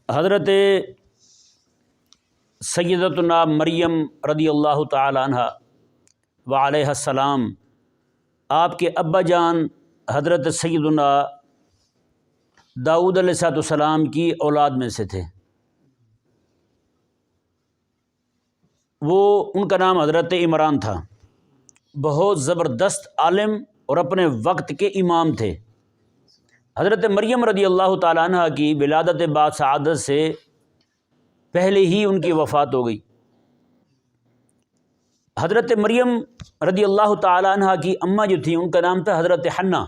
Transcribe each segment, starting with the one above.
حضرت سیدتنا مریم رضی اللہ تعالی عنہ وعلیہ السلام آپ کے ابا جان حضرت سیدنا داؤد علیہ السلام کی اولاد میں سے تھے۔ وہ ان کا نام حضرت عمران تھا۔ بہت زبردست عالم اور اپنے وقت کے امام تھے۔ حضرت مریم رضی اللہ تعالیٰ عنہ کی ولادت بعد سعادت سے پہلے ہی ان کی وفات ہو گئی۔ حضرت مریم رضی اللہ تعالیٰ عنہ کی اماں جو تھیں ان کا نام تھا حضرت حنہ۔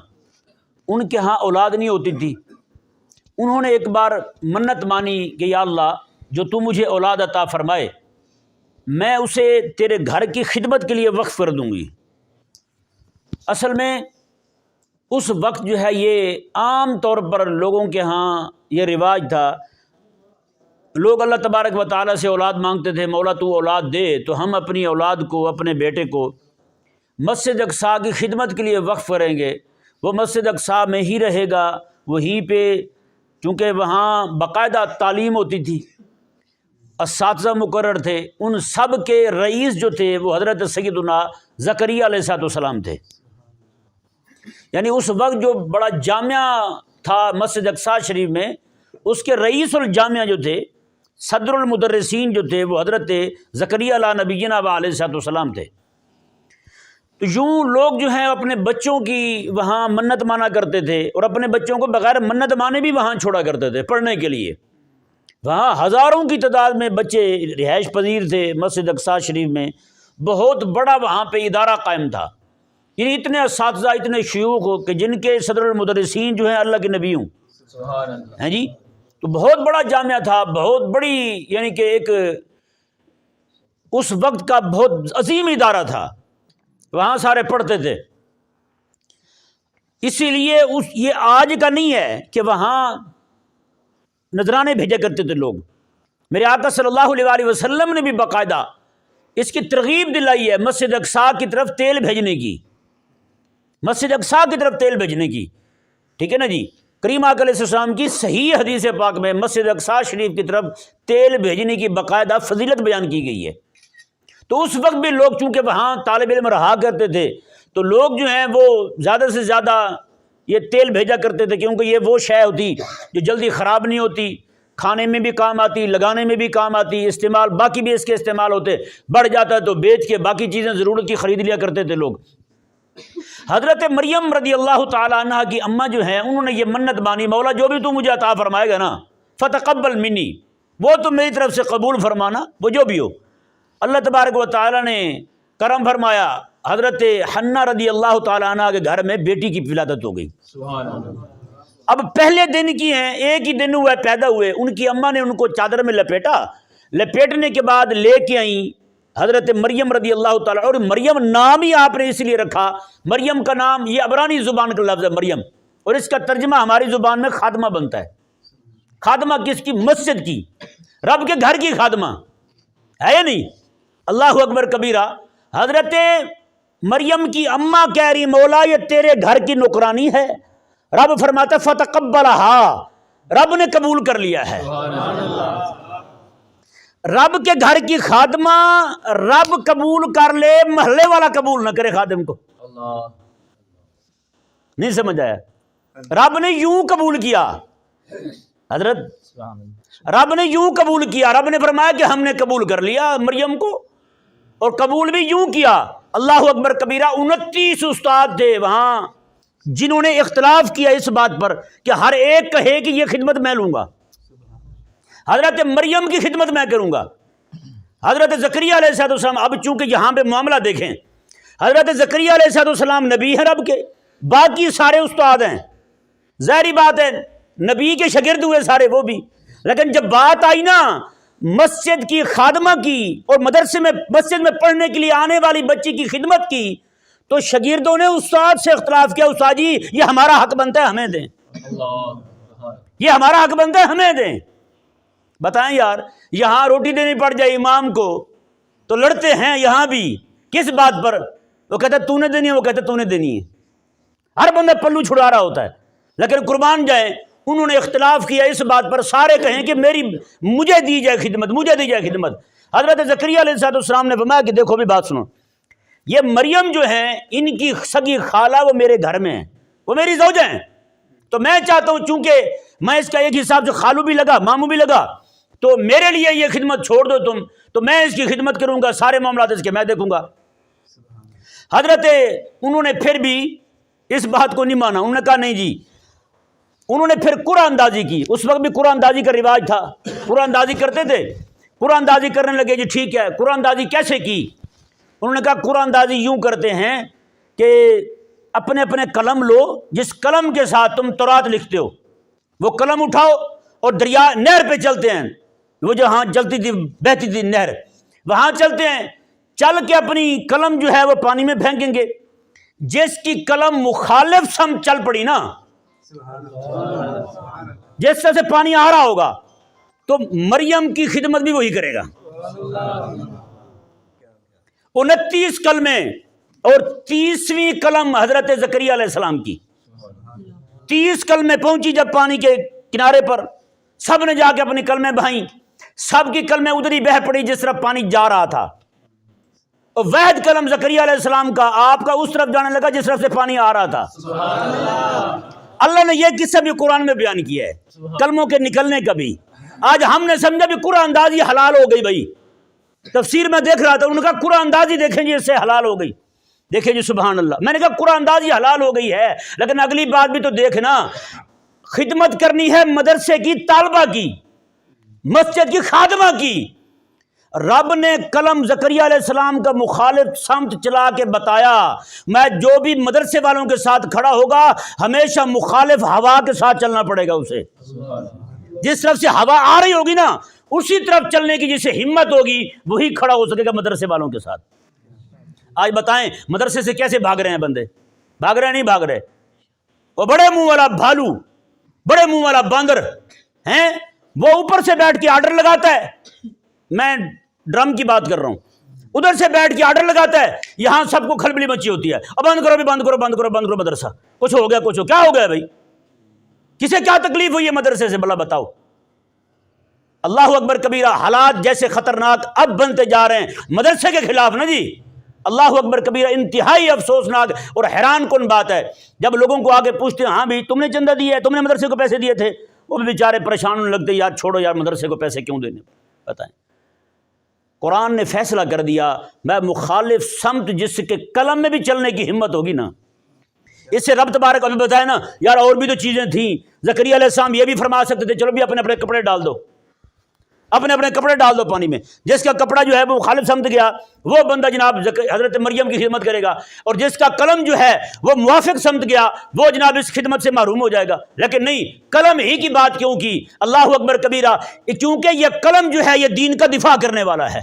ان کے ہاں اولاد نہیں ہوتی تھی۔ انہوں نے ایک بار منت مانی کہ یا اللہ جو تو مجھے اولاد عطا فرمائے میں اسے تیرے گھر کی خدمت کے لیے وقف کر دوں گی۔ اصل میں اس وقت جو ہے یہ عام طور پر لوگوں کے ہاں یہ رواج تھا، لوگ اللہ تبارک و تعالیٰ سے اولاد مانگتے تھے، مولا تو اولاد دے، تو ہم اپنی اولاد کو، اپنے بیٹے کو مسجد اقصیٰ کی خدمت کے لیے وقف کریں گے۔ وہ مسجد اقصیٰ میں ہی رہے گا، وہیں پہ، چونکہ وہاں باقاعدہ تعلیم ہوتی تھی، اساتذہ مقرر تھے، ان سب کے رئیس جو تھے وہ حضرت سیدنا زکریا علیہ السلام تھے۔ یعنی اس وقت جو بڑا جامعہ تھا مسجد اقصیٰ شریف میں، اس کے رئیس الجامعہ جو تھے، صدر المدرسین جو تھے، وہ حضرت زکریا علیہ نبینا علیہ السلام تھے۔ تو یوں لوگ جو ہیں اپنے بچوں کی وہاں منت مانا کرتے تھے، اور اپنے بچوں کو بغیر منت مانے بھی وہاں چھوڑا کرتے تھے پڑھنے کے لیے۔ وہاں ہزاروں کی تعداد میں بچے رہائش پذیر تھے مسجد اقصیٰ شریف میں۔ بہت بڑا وہاں پہ ادارہ قائم تھا، یعنی اتنے اساتذہ، اتنے شیوخ ہو کہ جن کے صدر المدرسین جو ہیں اللہ کے نبی ہوں، ہیں جی۔ تو بہت بڑا جامعہ تھا، بہت بڑی، یعنی کہ ایک اس وقت کا بہت عظیم ادارہ تھا، وہاں سارے پڑھتے تھے۔ اسی لیے یہ آج کا نہیں ہے کہ وہاں نذرانے بھیجا کرتے تھے لوگ۔ میرے آقا صلی اللہ علیہ وسلم نے بھی باقاعدہ اس کی ترغیب دلائی ہے مسجد اقصیٰ کی طرف تیل بھیجنے کی، مسجد اقصیٰ کی طرف تیل بھیجنے کی، ٹھیک ہے نا جی۔ کریم آقا علیہ السلام کی صحیح حدیث پاک میں مسجد اقصیٰ شریف کی طرف تیل بھیجنے کی باقاعدہ فضیلت بیان کی گئی ہے۔ تو اس وقت بھی لوگ چونکہ وہاں طالب علم رہا کرتے تھے، تو لوگ جو ہیں وہ زیادہ سے زیادہ یہ تیل بھیجا کرتے تھے، کیونکہ یہ وہ شے ہوتی جو جلدی خراب نہیں ہوتی، کھانے میں بھی کام آتی، لگانے میں بھی کام آتی، استعمال باقی بھی اس کے استعمال ہوتے، بڑھ جاتا ہے تو بیچ کے باقی چیزیں ضرورت کی خرید لیا کرتے تھے لوگ۔ حضرت مریم رضی اللہ تعالی عنہ کی اماں جو ہیں انہوں نے یہ منت مانی، مولا جو بھی تو مجھے عطا فرمائے گا نا فتقبل منی، وہ تو میری طرف سے قبول فرمانا، وہ جو بھی ہو۔ اللہ تبارک و تعالی نے کرم فرمایا، حضرت حنہ رضی اللہ تعالی عنہ کے گھر میں بیٹی کی ولادت ہو گئی۔ سبحان اللہ۔ اب پہلے دن کی ہیں، ایک ہی دن ہوا پیدا ہوئے، ان کی اماں نے ان کو چادر میں لپیٹا، لپیٹنے کے بعد لے کے آئیں حضرت مریم رضی اللہ تعالیٰ، اور مریم نام ہی آپ نے اس لیے رکھا، مریم کا نام یہ عبرانی زبان کا لفظ ہے مریم، اور اس کا ترجمہ ہماری زبان میں خادمہ بنتا ہے۔ خادمہ کس کی؟ مسجد کی، رب کے گھر کی خادمہ ہے یا نہیں؟ اللہ اکبر کبیرہ۔ حضرت مریم کی اماں کہہ رہی مولا یہ تیرے گھر کی نوکرانی ہے، رب فرماتا فتقبلہا، رب نے قبول کر لیا ہے۔ رب کے گھر کی خادمہ رب قبول کر لے، محلے والا قبول نہ کرے خادم کو، نہیں سمجھ آیا؟ رب نے یوں قبول کیا، حضرت رب نے یوں قبول کیا، رب نے فرمایا کہ ہم نے قبول کر لیا مریم کو، اور قبول بھی یوں کیا۔ اللہ اکبر کبیرہ۔ 29 استاد تھے وہاں جنہوں نے اختلاف کیا اس بات پر کہ ہر ایک کہے کہ یہ خدمت میں لوں گا، حضرت مریم کی خدمت میں کروں گا۔ حضرت زکریا علیہ السلام، اب چونکہ یہاں پہ معاملہ دیکھیں، حضرت زکریا علیہ السلام نبی ہیں رب کے، باقی سارے استاد ہیں، ظاہری بات ہے نبی کے شاگرد ہوئے سارے وہ بھی، لیکن جب بات آئی نا مسجد کی خادمہ کی اور مدرسے میں مسجد میں پڑھنے کے لیے آنے والی بچی کی خدمت کی، تو شاگردوں نے استاد سے اختلاف کیا، استاد جی یہ ہمارا حق بنتا ہے ہمیں دیں، یہ ہمارا حق بنتا ہے ہمیں دیں۔ بتائیں یار، یہاں روٹی دینی پڑ جائے امام کو تو لڑتے ہیں، یہاں بھی کس بات پر؟ وہ کہتا ہے تو نے دینی ہے، وہ کہتا ہے تو نے دینی ہے، ہر بندہ پلو چھڑا رہا ہوتا ہے۔ لیکن قربان جائیں انہوں نے اختلاف کیا اس بات پر، سارے کہیں کہ مجھے دی جائے خدمت، مجھے دی جائے خدمت۔ حضرت زکریا علیہ السلام نے فرمایا کہ دیکھو بھی بات سنو، یہ مریم جو ہیں ان کی سگی خالہ وہ میرے گھر میں ہیں، وہ میری زوجہ ہیں، تو میں چاہتا ہوں چونکہ میں اس کا ایک حساب سے خالو بھی لگا ماموں بھی لگا، تو میرے لیے یہ خدمت چھوڑ دو تم، تو میں اس کی خدمت کروں گا، سارے معاملات اس کے میں دیکھوں گا۔ حضرت انہوں نے پھر بھی اس بات کو نہیں مانا، انہوں نے کہا نہیں جی، انہوں نے پھر قرآن اندازی کی، اس وقت بھی قرآن اندازی کا رواج تھا، قرآن اندازی کرتے تھے، قرآن اندازی کرنے لگے، جی ٹھیک ہے، قرآن اندازی کیسے کی؟ انہوں نے کہا قرآن اندازی یوں کرتے ہیں کہ اپنے اپنے قلم لو، جس قلم کے ساتھ تم تورات لکھتے ہو وہ قلم اٹھاؤ اور دریا نہر پہ چلتے ہیں، وہ جہاں چلتی تھی بہتی تھی نہر، وہاں چلتے ہیں، چل کے اپنی قلم جو ہے وہ پانی میں پھینکیں گے، جس کی قلم مخالف سمت چل پڑی نا، جس طرح سے پانی آ رہا ہوگا تو مریم کی خدمت بھی وہی کرے گا۔ 29 کلمے اور 30ویں قلم حضرت زکریا علیہ السلام کی، 30 کلمے پہنچی جب پانی کے کنارے پر، سب نے جا کے اپنی کلمیں بہائیں، سب کی کلمیں ادھر ہی بہہ پڑی جس طرف پانی جا رہا تھا، اور واحد قلم زکریا علیہ السلام کا آپ کا اس طرف جانے لگا جس طرف سے پانی آ رہا تھا۔ اللہ نے یہ قصہ بھی قرآن میں بیان کیا ہے، کلموں کے نکلنے کا بھی۔ آج ہم نے سمجھا بھی قرآن اندازی حلال ہو گئی، بھائی تفسیر میں دیکھ رہا تھا، انہوں نے کہا قرآن اندازی دیکھیں جی اس سے حلال ہو گئی، دیکھیں جی سبحان اللہ، میں نے کہا قرآن اندازی حلال ہو گئی ہے، لیکن اگلی بات بھی تو دیکھنا، خدمت کرنی ہے مدرسے کی طالبہ کی، مسجد کی خادمہ کی، رب نے قلم زکریا علیہ السلام کا مخالف سمت چلا کے بتایا، میں جو بھی مدرسے والوں کے ساتھ کھڑا ہوگا ہمیشہ مخالف ہوا کے ساتھ چلنا پڑے گا اسے، جس طرف سے ہوا آ رہی ہوگی نا اسی طرف چلنے کی جسے ہمت ہوگی وہی کھڑا ہو سکے گا مدرسے والوں کے ساتھ۔ آج بتائیں مدرسے سے کیسے بھاگ رہے ہیں بندے، بھاگ رہے ہیں نہیں بھاگ رہے، وہ بڑے منہ والا بھالو، بڑے منہ والا باندر ہیں، وہ اوپر سے بیٹھ کے آرڈر لگاتا ہے، میں ڈرم کی بات کر رہا ہوں، ادھر سے بیٹھ کے آرڈر لگاتا ہے، یہاں سب کو کھلبلی مچی ہوتی ہے، اب بند کرو بھی، بند کرو بند کرو بند کرو مدرسہ، کچھ ہو گیا کچھ ہو، کیا ہو گیا بھائی، کسے کیا تکلیف ہوئی ہے مدرسے سے، بلا بتاؤ۔ اللہ اکبر کبیرہ، حالات جیسے خطرناک اب بنتے جا رہے ہیں مدرسے کے خلاف نا جی، اللہ اکبر کبیرہ، انتہائی افسوسناک اور حیران کن بات ہے جب لوگوں کو آگے پوچھتے ہیں ہاں بھی تم نے چندہ دیا ہے، تم نے مدرسے کو پیسے دیے تھے، وہ بھی بیچارے پریشان ہونے لگتے، یار چھوڑو یار مدرسے کو پیسے کیوں دینے، بتائیں۔ قرآن نے فیصلہ کر دیا، میں مخالف سمت جس کے قلم میں بھی چلنے کی ہمت ہوگی نا، اس سے رب تبارک ابھی بتایا نا یار، اور بھی تو چیزیں تھیں، زکریا علیہ السلام یہ بھی فرما سکتے تھے چلو بھی اپنے اپنے کپڑے ڈال دو، اپنے اپنے کپڑے ڈال دو پانی میں، جس کا کپڑا جو ہے وہ مخالف سمت گیا وہ بندہ جناب حضرت مریم کی خدمت کرے گا، اور جس کا قلم جو ہے وہ موافق سمت گیا وہ جناب اس خدمت سے محروم ہو جائے گا، لیکن نہیں، قلم ہی کی بات کیوں کی، اللہ اکبر کبیرہ، کیونکہ یہ قلم جو ہے یہ دین کا دفاع کرنے والا ہے،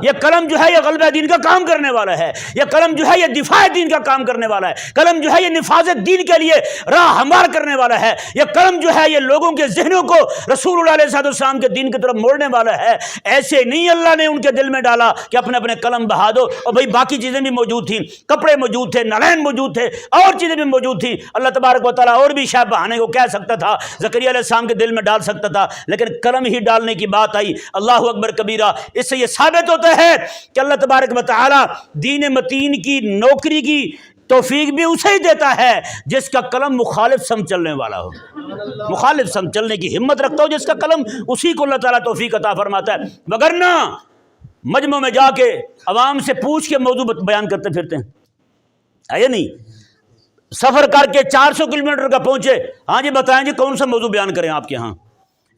یہ قلم جو ہے یہ غلبہ دین کا کام کرنے والا ہے، یہ قلم جو ہے یہ دفاع دین کا کام کرنے والا ہے، قلم جو ہے یہ نفاذ دین کے لیے راہ ہموار کرنے والا ہے، یہ قلم جو ہے یہ لوگوں کے ذہنوں کو رسول اللہ علیہ السلام کے دین کی طرف موڑنے والا ہے۔ ایسے نہیں اللہ نے ان کے دل میں ڈالا کہ اپنے اپنے قلم بہا دو، اور بھائی باقی چیزیں بھی موجود تھیں، کپڑے موجود تھے، نالین موجود تھے، اور چیزیں بھی موجود تھیں، اللہ تبارک و تعالیٰ اور بھی شاید بہانے کو کہہ سکتا تھا، زکریا علیہ السلام کے دل میں ڈال سکتا تھا، لیکن قلم ہی ڈالنے کی بات آئی۔ اللہ اکبر کبیرہ، اس سے یہ ثابت ہوتا ہے کہ اللہ تبارک و تعالیٰ دین متین کی نوکری کی توفیق بھی اسے ہی دیتا ہے جس کا قلم مخالف سمت چلنے والا ہو، مخالف سمت چلنے کی ہمت رکھتا ہو جس کا قلم، اسی کو اللہ تعالیٰ توفیق عطا فرماتا ہے، وگرنہ مجمع میں جا کے عوام سے پوچھ کے موضوع بیان کرتے پھرتے ہیں، ہے یا نہیں؟ سفر کر کے 400 کلومیٹر کا پہنچے، ہاں جی بتائیں جی کون سا موضوع بیان کریں آپ کے ہاں،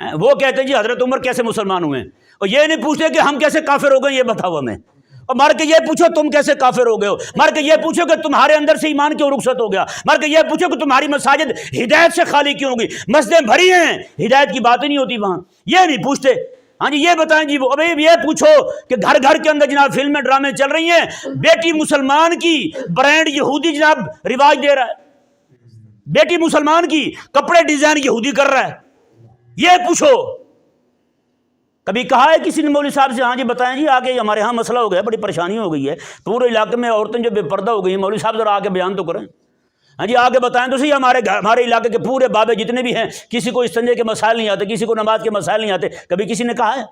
وہ کہتے ہیں جی حضرت عمر کیسے مسلمان ہوئے ہیں، اور یہ نہیں پوچھتے کہ ہم کیسے کافر ہو گئے یہ بتاؤ ہمیں، اور مار کے یہ پوچھو تم کیسے کافر ہو گئے ہو، مار کے یہ پوچھو کہ تمہارے اندر سے ایمان کیوں رخصت ہو گیا، مار کے یہ پوچھو کہ تمہاری مساجد ہدایت سے خالی کیوں ہوگی، مسجدیں بھری ہیں ہدایت کی بات ہی نہیں ہوتی وہاں، یہ نہیں پوچھتے، ہاں جی یہ بتائیں جی، ابھی یہ پوچھو کہ گھر گھر کے اندر جناب فلمیں ڈرامے چل رہی ہیں، بیٹی مسلمان کی برانڈ یہودی جناب رواج دے رہا ہے، بیٹی مسلمان کی کپڑے ڈیزائن یہودی کر رہا ہے، یہ پوچھو۔ کبھی کہا ہے کسی نے مولوی صاحب سے ہاں جی بتائیں جی آگے ہمارے ہاں مسئلہ ہو گیا، بڑی پریشانی ہو گئی ہے، پورے علاقے میں عورتیں جو بے پردہ ہو گئی ہیں، مولوی صاحب ذرا آ کے بیان تو کریں، ہاں جی آگے بتائیں تو صحیح، ہمارے علاقے کے پورے بابے جتنے بھی ہیں کسی کو استنجے کے مسائل نہیں آتے، کسی کو نماز کے مسائل نہیں آتے، کبھی کسی نے کہا ہے؟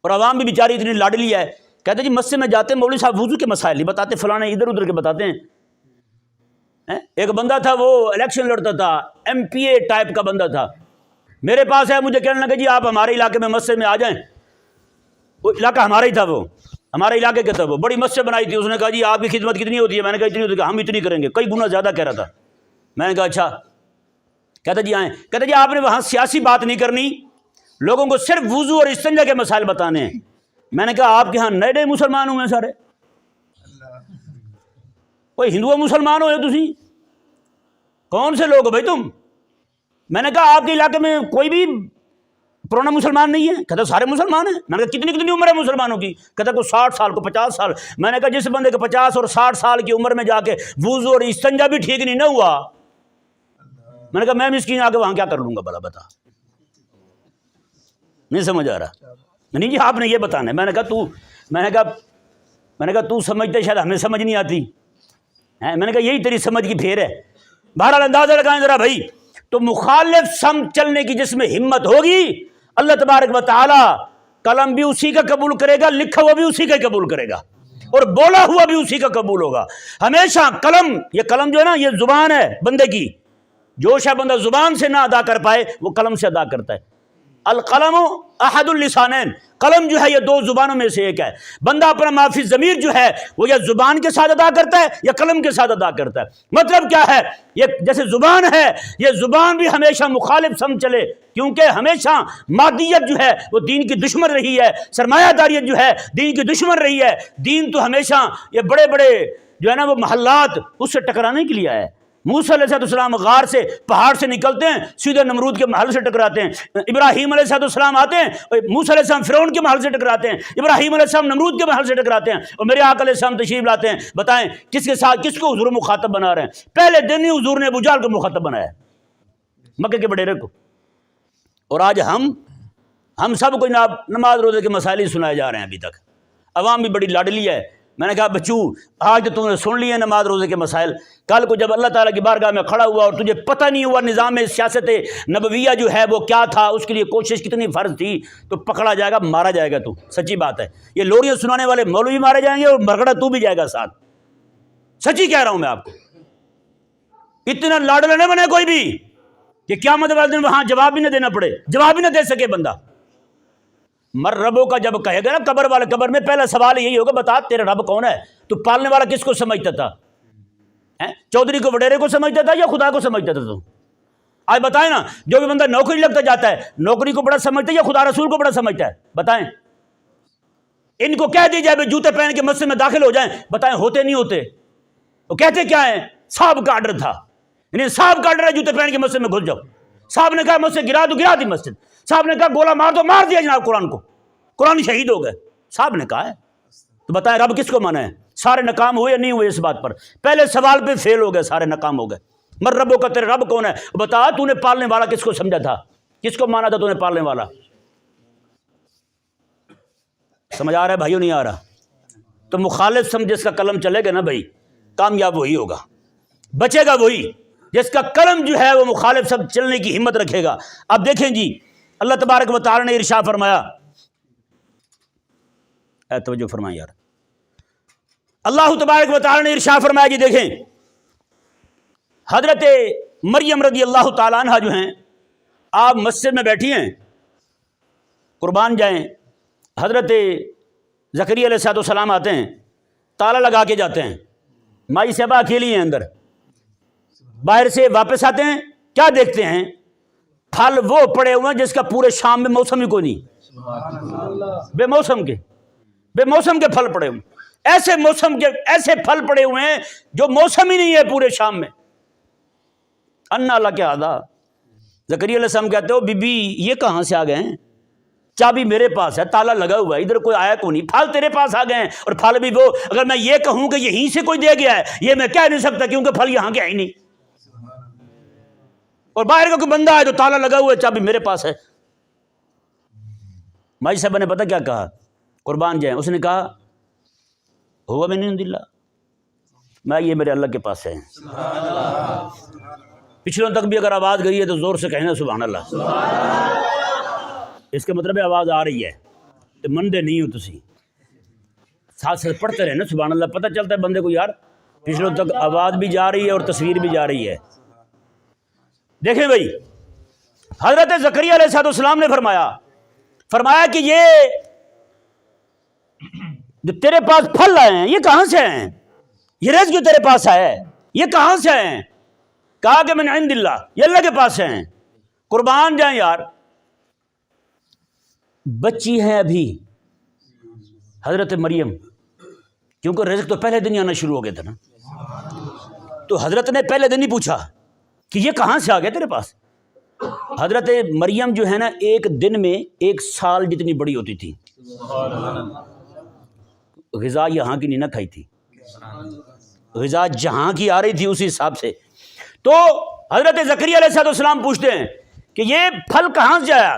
اور عوام بھی بیچاری اتنی لاڈلی ہے، کہتے جی مسجد میں جاتے ہیں مولوی صاحب وضو کے مسائل نہیں بتاتے، فلانے ادھر ادھر کے بتاتے ہیں۔ ایک بندہ تھا وہ الیکشن لڑتا تھا، ایم پی اے ٹائپ کا بندہ تھا، میرے پاس ہے، مجھے کہنے لگا جی آپ ہمارے علاقے میں مسجد میں آ جائیں۔ وہ علاقہ ہمارا ہی تھا، وہ ہمارے علاقے کا تھا، وہ بڑی مسجد بنائی تھی، اس نے کہا جی آپ کی خدمت کتنی ہوتی ہے؟ میں نے کہا اتنی ہوتی ہے، ہم اتنی کریں گے، کئی گنا زیادہ کہہ رہا تھا۔ میں نے کہا اچھا، کہتا جی آئیں، کہتا جی آپ نے وہاں سیاسی بات نہیں کرنی، لوگوں کو صرف وضو اور استنجا کے مسائل بتانے ہیں۔ میں نے کہا آپ کے ہاں نئے مسلمان ہوئے سارے، کوئی ہندو مسلمان ہوئے تسی؟ کون سے لوگ ہو بھائی تم؟ میں نے کہا آپ کے علاقے میں کوئی بھی پرانا مسلمان نہیں ہے؟ کہتا سارے مسلمان ہیں۔ میں نے کہا کتنی عمر ہے مسلمانوں کی؟ کہتا کوئی 60 سال کو 50 سال۔ میں نے کہا جس بندے کے 50 اور 60 سال کی عمر میں جا کے وضو اور استنجا بھی ٹھیک نہیں نہ ہوا، میں نے کہا میں مسکین آ کے وہاں کیا کر لوں گا بھلا بتا؟ نہیں سمجھ آ رہا؟ نہیں جی آپ نے یہ بتانا ہے۔ میں نے کہا تو سمجھتے شاید ہمیں سمجھ نہیں آتی، میں نے کہا یہی تیری سمجھ کی پھیر ہے۔ بہرحال اندازہ لگائیں ذرا بھائی، تو مخالف سمت چلنے کی جس میں ہمت ہوگی، اللہ تبارک و تعالی قلم بھی اسی کا قبول کرے گا، لکھا ہوا بھی اسی کا قبول کرے گا، اور بولا ہوا بھی اسی کا قبول ہوگا۔ ہمیشہ قلم، یہ قلم جو ہے نا یہ زبان ہے بندے کی، جو شاید بندہ زبان سے نہ ادا کر پائے وہ قلم سے ادا کرتا ہے۔ القلم احد اللسانین، قلم جو ہے یہ 2 زبانوں میں سے ایک ہے۔ بندہ اپنا معافی ضمیر جو ہے وہ یا زبان کے ساتھ ادا کرتا ہے یا قلم کے ساتھ ادا کرتا ہے۔ مطلب کیا ہے؟ یہ جیسے زبان ہے، یہ زبان بھی ہمیشہ مخالف سمجھ چلے، کیونکہ ہمیشہ مادیت جو ہے وہ دین کی دشمن رہی ہے، سرمایہ داریت جو ہے دین کی دشمن رہی ہے۔ دین تو ہمیشہ یہ بڑے بڑے جو ہے نا وہ محلات اس سے ٹکرانے کے لیے آیا ہے۔ موسیٰ علیہ السلام غار سے پہاڑ سے نکلتے ہیں، سیدھے نمرود کے محل سے ٹکراتے ہیں۔ ابراہیم علیہ السلام آتے ہیں، موسیٰ علیہ السلام فرعون کے محل سے ٹکراتے ہیں، ابراہیم علیہ السلام نمرود کے محل سے ٹکراتے ہیں، اور میرے آقا علیہ السلام تشریف لاتے ہیں۔ بتائیں کس کے ساتھ، کس کو حضور مخاطب بنا رہے ہیں؟ پہلے دن ہی حضور نے ابو جہل کو مخاطب بنایا، مکے کے بڈیرے کو۔ اور آج ہم سب کو نماز روزے کے مسائل ہی سنائے جا رہے ہیں ابھی تک۔ عوام بھی بڑی لاڈلی ہے۔ میں نے کہا بچو آج تو تم نے سن لیے نماز روزے کے مسائل، کل کو جب اللہ تعالیٰ کی بارگاہ میں کھڑا ہوا اور تجھے پتہ نہیں ہوا نظام سیاست نبویہ جو ہے وہ کیا تھا، اس کے لیے کوشش کتنی فرض تھی، تو پکڑا جائے گا، مارا جائے گا۔ تو سچی بات ہے، یہ لوریاں سنانے والے مولوی مارے جائیں گے اور مرگڑا تو بھی جائے گا ساتھ۔ سچی کہہ رہا ہوں میں آپ کو، اتنا لاڈلا نہ بنے کوئی بھی کہ قیامت والے دن وہاں جواب بھی نہ دینا پڑے، جواب بھی نہ دے سکے بندہ۔ مر ربوں کا جب کہے گا نا قبر والے، قبر میں پہلا سوال یہی ہوگا بتا تیرا رب کون ہے؟ تو پالنے والا کس کو سمجھتا تھا؟ چودھری کو وڈیرے کو سمجھتا تھا یا خدا کو سمجھتا تھا؟ تو آج بتائیں نا، جو بھی بندہ نوکری لگتا جاتا ہے نوکری کو بڑا سمجھتا ہے یا خدا رسول کو بڑا سمجھتا ہے؟ بتائیں، ان کو کہہ دی جائے بھائی جوتے پہن کے مسجد میں داخل ہو جائیں، بتائیں ہوتے نہیں ہوتے؟ وہ کہتے کیا ہے؟ صاحب کا آرڈر تھا، یعنی صاحب کا آرڈر ہے جوتے پہن کے مسجد میں گھس جاؤ۔ صاحب نے کہا مسجد گرا دو، گرا دی مسجد۔ صاحب نے کہا گولا مار دو، مار دیا جناب قرآن کو، قرآن شہید ہو گئے، صاحب نے کہا ہے۔ تو بتائیں رب کس کو مانا ہے؟ سارے ناکام ہوئے یا نہیں ہوئے؟ اس بات پر پہلے سوال پہ فیل ہو گئے، سارے ناکام ہو گئے۔ مر ربوں کا، تیرے رب کون ہے؟ بتا تو نے پالنے والا کس کو سمجھا تھا؟ کس کو مانا تھا تو نے پالنے والا؟ سمجھ آ رہا ہے بھائیو نہیں آ رہا؟ تو مخالف سمجھ جس کا قلم چلے گا نا بھائی، کامیاب وہی ہوگا، بچے گا وہی جس کا قلم جو ہے وہ مخالف سب چلنے کی ہمت رکھے گا۔ اب دیکھیں جی اللہ تبارک و تعالی نے ارشاد فرمایا، توجہ فرمائیں یار، اللہ تبارک و تعالی نے ارشاد فرمایا جی دیکھیں، حضرت مریم رضی اللہ تعالیٰ عنہ جو ہیں، آپ مسجد میں بیٹھی ہیں، قربان جائیں، حضرت زکریا علیہ السلام آتے ہیں، تالا لگا کے جاتے ہیں، مائی صاحبہ اکیلی ہیں اندر، باہر سے واپس آتے ہیں، کیا دیکھتے ہیں؟ پھل وہ پڑے ہوئے ہیں جس کا پورے شام میں موسم ہی کوئی نہیں، بے موسم کے پھل پڑے ہوئے، ایسے موسم کے ایسے پھل پڑے ہوئے ہیں جو موسم ہی نہیں ہے پورے شام میں۔ انا اللہ کے آدھا، زکریا علیہ السلام کہتے ہو بی بی یہ کہاں سے آ گئے ہیں؟ چابی میرے پاس ہے، تالا لگا ہوا ہے، ادھر کوئی آیا کو نہیں، پھل تیرے پاس آ گئے ہیں، اور پھل بھی وہ اگر میں یہ کہوں کہ یہیں سے کوئی دے گیا ہے، یہ میں کہہ نہیں سکتا کیونکہ پھل یہاں کے ہی نہیں، اور باہر کا کوئی بندہ ہے تو تالا لگا ہوا ہے، چابی میرے پاس ہے۔ مائی صاحب نے پتہ کیا کہا؟ قربان جائیں، اس نے کہا ہوا من عند اللہ، میں یہ میرے اللہ کے پاس ہے۔ پچھلوں تک بھی اگر آواز گئی ہے تو زور سے کہنا سبحان اللہ۔ اس کا مطلب ہے آواز آ رہی ہے تو مندے نہیں ہو تسی، ساتھ ساتھ پڑھتے رہے نا سبحان اللہ، پتہ چلتا ہے بندے کو یار پچھلوں تک آواز بھی جا رہی ہے اور تصویر بھی جا رہی ہے۔ دیکھیں بھائی، حضرت زکریا علیہ السلام نے فرمایا کہ یہ جو تیرے پاس پھل آئے ہیں یہ کہاں سے ہیں؟ یہ رزق جو تیرے پاس آیا ہے یہ کہاں سے ہیں؟ کہا کہ من عند اللہ، یہ اللہ کے پاس سے ہیں۔ قربان جائیں یار، بچی ہے ابھی حضرت مریم، کیونکہ رزق تو پہلے دن ہی آنا شروع ہو گیا تھا نا، تو حضرت نے پہلے دن ہی پوچھا کہ یہ کہاں سے آ گیا تیرے پاس۔ حضرت مریم جو ہے نا ایک دن میں 1 سال جتنی بڑی ہوتی تھی، غذا یہاں کی نہیں نہ کھائی تھی، غذا جہاں کی آ رہی تھی اسی حساب سے۔ تو حضرت زکریا علیہ السلام پوچھتے ہیں کہ یہ پھل کہاں سے آیا؟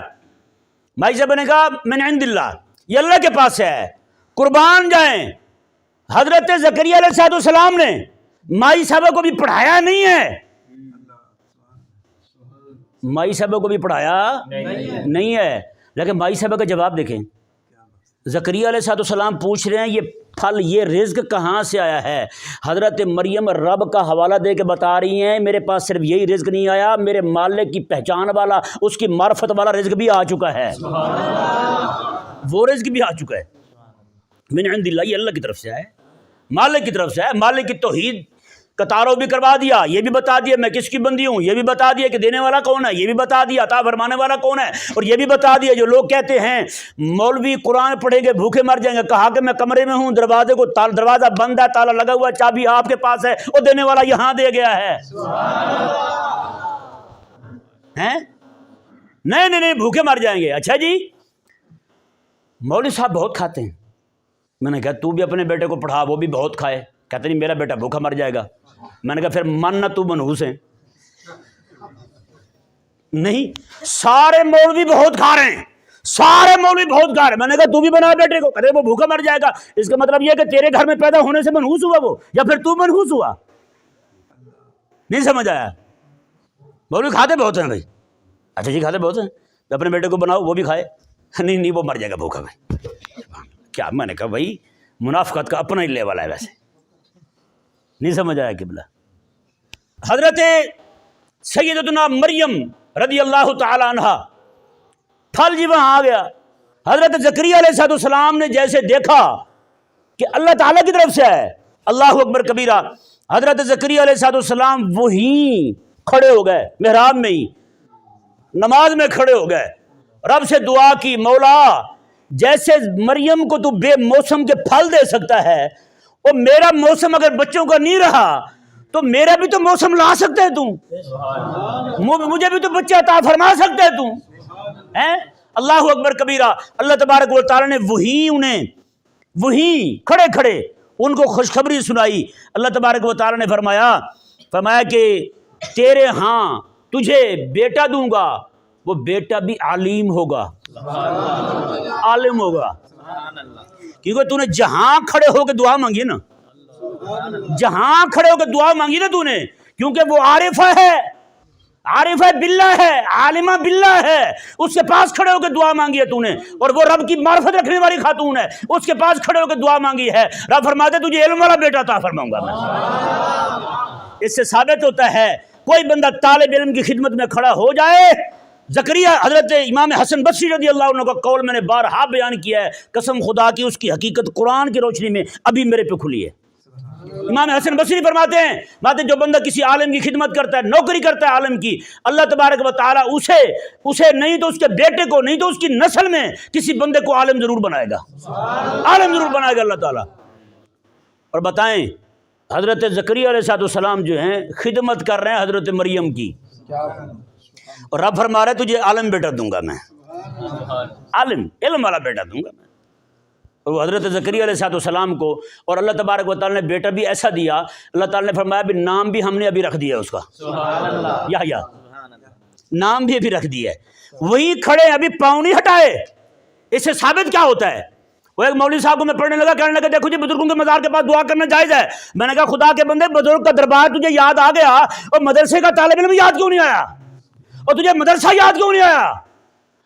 مائی صاحب نے کہا من عند اللہ، یہ اللہ کے پاس سے ہے۔ قربان جائیں، حضرت زکریا علیہ السلام نے مائی صاحبہ کو بھی پڑھایا نہیں ہے، مائی صاحبہ کو بھی پڑھایا نہیں ہے، لیکن مائی صاحبہ کا جواب دیکھیں۔ زکریا علیہ السلام پوچھ رہے ہیں یہ پھل یہ رزق کہاں سے آیا ہے؟ حضرت مریم رب کا حوالہ دے کے بتا رہی ہیں میرے پاس صرف یہی رزق نہیں آیا، میرے مالک کی پہچان والا، اس کی معرفت والا رزق بھی آ چکا ہے، وہ رزق بھی آ چکا ہے۔ من عند اللہ، یہ اللہ کی طرف سے آیا، مالک کی طرف سے آیا۔ مالک کی توحید کا تعارف بھی کروا دیا، یہ بھی بتا دیا میں کس کی بندی ہوں، یہ بھی بتا دیا کہ دینے والا کون ہے، یہ بھی بتا دیا عطا فرمانے والا کون ہے، اور یہ بھی بتا دیا جو لوگ کہتے ہیں مولوی قرآن پڑھیں گے بھوکے مر جائیں گے، کہا کہ میں کمرے میں ہوں، دروازہ بند ہے، تالا لگا ہوا ہے، چابی آپ کے پاس ہے، اور دینے والا یہاں دے گیا ہے۔ نہیں بھوکے مر جائیں گے۔ اچھا جی، مولوی صاحب بہت کھاتے ہیں۔ میں نے کہا تو بھی اپنے بیٹے کو پڑھا، وہ بھی بہت کھائے۔ کہتے نہیں میرا بیٹا بھوکا مر جائے گا۔ میں نے کہا پھر من نہ تو منحوس ہیں۔ نہیں، سارے مولوی بہت کھا رہے ہیں، سارے مولوی بہت کھا رہے ہیں۔ میں نے کہا تو بھی بنا بیٹے کو، کہتے وہ بھوکا مر جائے گا، اس کا مطلب یہ کہ تیرے گھر میں پیدا ہونے سے منحوس ہوا وہ، یا پھر تو منحوس ہوا؟ نہیں سمجھ آیا؟ مولوی کھاتے بہت ہیں بھائی۔ اچھا جی کھاتے بہت ہیں، اپنے بیٹے کو بناؤ وہ بھی کھائے۔ نہیں وہ مر جائے گا بھوکا بھائی۔ کیا؟ میں نے کہا بھائی منافقت کا اپنا ہی لیول ہے ویسے، نہیں سمجھ آیا قبلہ۔ حضرت سیدتنا مریم رضی اللہ تعالی عنہ پھل جی وہاں آ گیا۔ حضرت زکریا علیہ السلام نے جیسے دیکھا کہ اللہ تعالیٰ کی طرف سے ہے، اللہ اکبر کبیرہ، حضرت زکریا علیہ السلام وہیں کھڑے ہو گئے، محراب میں ہی نماز میں کھڑے ہو گئے، رب سے دعا کی، مولا جیسے مریم کو تو بے موسم کے پھل دے سکتا ہے، اور میرا موسم اگر بچوں کا نہیں رہا تو میرا بھی تو موسم لا سکتا ہے تو، مجھے بھی تو بچے عطا فرما سکتا ہے تو۔ اللہ اکبر کبیرہ، اللہ تبارک و تعالی نے وہیں کھڑے کھڑے ان کو خوشخبری سنائی۔ اللہ تبارک و تعالی نے فرمایا کہ تیرے ہاں تجھے بیٹا دوں گا، وہ بیٹا بھی عالم ہوگا، عالم ہوگا، کیونکہ تو نے جہاں کھڑے ہو کے دعا مانگی نا، جہاں کھڑے ہو کے دعا مانگی نا تو نے، کیونکہ وہ عارفہ ہے، عارفہ باللہ ہے، عالمہ باللہ ہے، اس کے پاس کھڑے ہو کے دعا مانگی ہے تو نے، اور وہ رب کی معرفت رکھنے والی خاتون ہے، اس کے پاس کھڑے ہو کے دعا مانگی ہے، رب فرماتے تجھے علم والا بیٹا عطا فرماؤں گا میں۔ اس سے ثابت ہوتا ہے کوئی بندہ طالب علم کی خدمت میں کھڑا ہو جائے، زکریا حضرت امام حسن بصری رضی اللہ عنہ کا قول میں نے بارہا بیان کیا ہے، قسم خدا کی اس کی حقیقت قرآن کی روشنی میں ابھی میرے پہ کھلی ہے۔ امام حسن بصری فرماتے ہیں جو بندہ کسی عالم کی خدمت کرتا ہے، نوکری کرتا ہے عالم کی، اللہ تبارک و تعالیٰ اسے نہیں تو اس کے بیٹے کو، نہیں تو اس کی نسل میں کسی بندے کو عالم ضرور بنائے گا، عالم ضرور بنائے گا اللہ تعالیٰ۔ اور بتائیں حضرت زکریا علیہ السلام جو ہیں خدمت کر رہے ہیں حضرت مریم کی، اور رب فرما رہا ہے تجھے عالم بیٹا دوں گا میں، عالم علم والا بیٹا دوں گا میں۔ اور وہ حضرت زکریا علیہ السلام کو اور اللہ تبارک و تعالیٰ نے بیٹا بھی ایسا دیا، اللہ تعالیٰ نے فرمایا بھی نام بھی ہم نے ابھی رکھ دیا اس کا، یحییٰ، نام بھی ابھی رکھ دیا ہے۔ وہی کھڑے ابھی پاؤں نہیں ہٹائے۔ اس سے ثابت کیا ہوتا ہے؟ وہ ایک مولوی صاحب کو میں پڑھنے لگا، کہنے لگا دیکھو جی بزرگوں کے مزار کے پاس دعا کرنا جائز ہے۔ میں نے کہا خدا کے بندے بزرگ کا دربار تجھے یاد آ گیا اور مدرسے کا طالب علم یاد کیوں نہیں آیا، اور تجھے مدرسہ یاد کیوں نہیں آیا؟